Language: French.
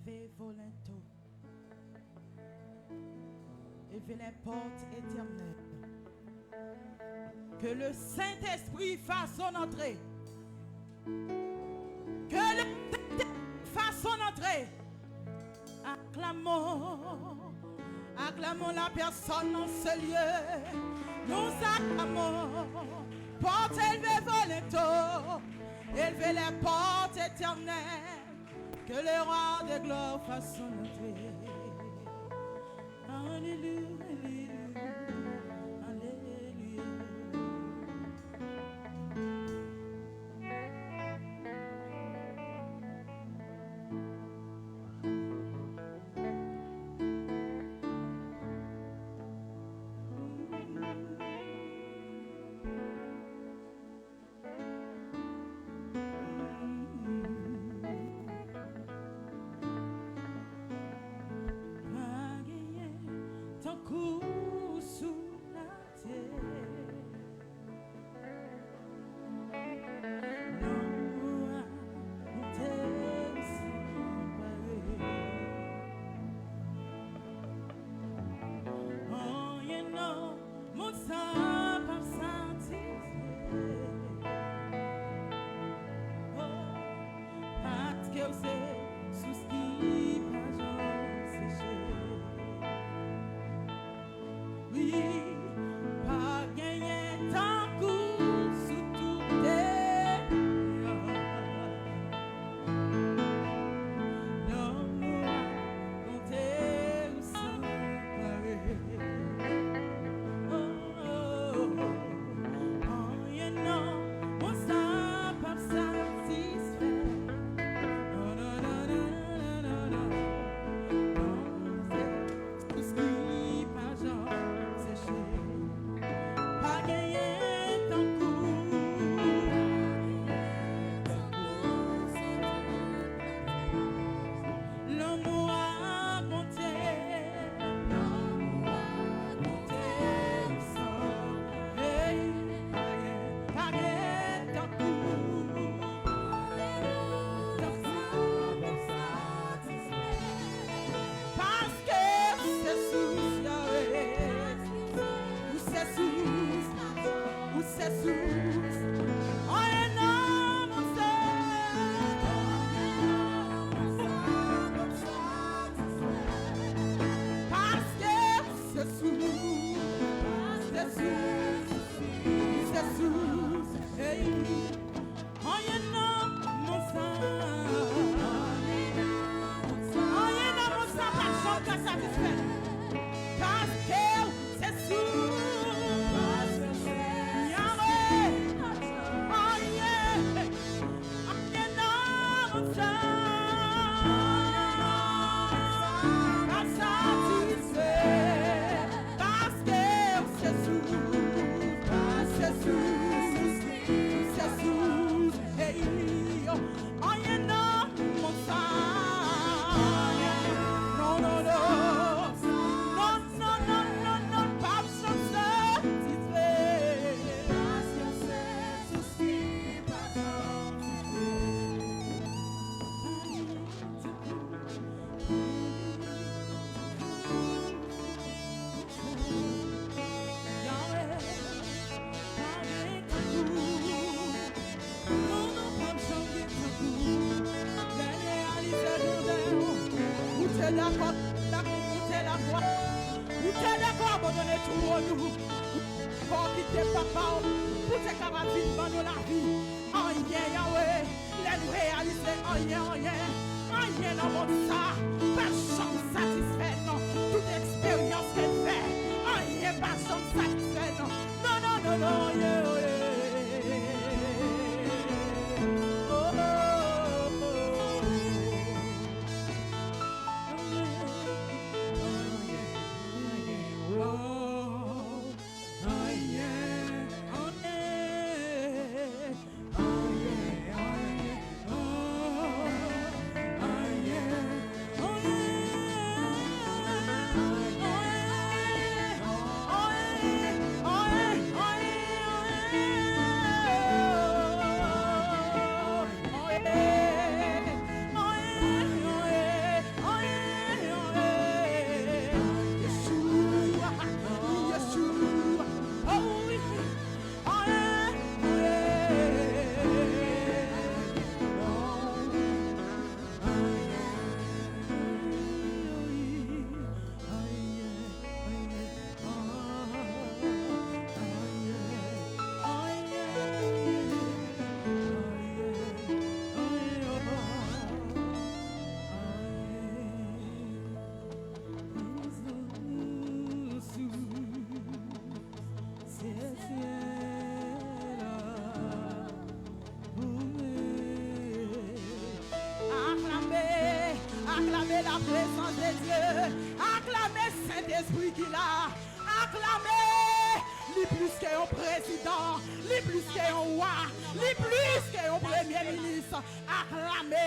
élevé volonté. Élevé les portes éternelles. Que le Saint-Esprit fasse son entrée. Que le Saint-Esprit fasse son entrée. Acclamons. Acclamons la personne dans ce lieu. Nous acclamons. Porte élevée volonté. Élevez les portes éternelles. Que le roi de gloire fasse son entrée. Alléluia, alléluia, alléluia. Acclamez, acclamez la présence de Dieu. Acclamez Saint-Esprit qu'il a. Acclamez, les plus qu'un président, les plus qu'un roi, les plus qu'un premier ministre. Acclamez.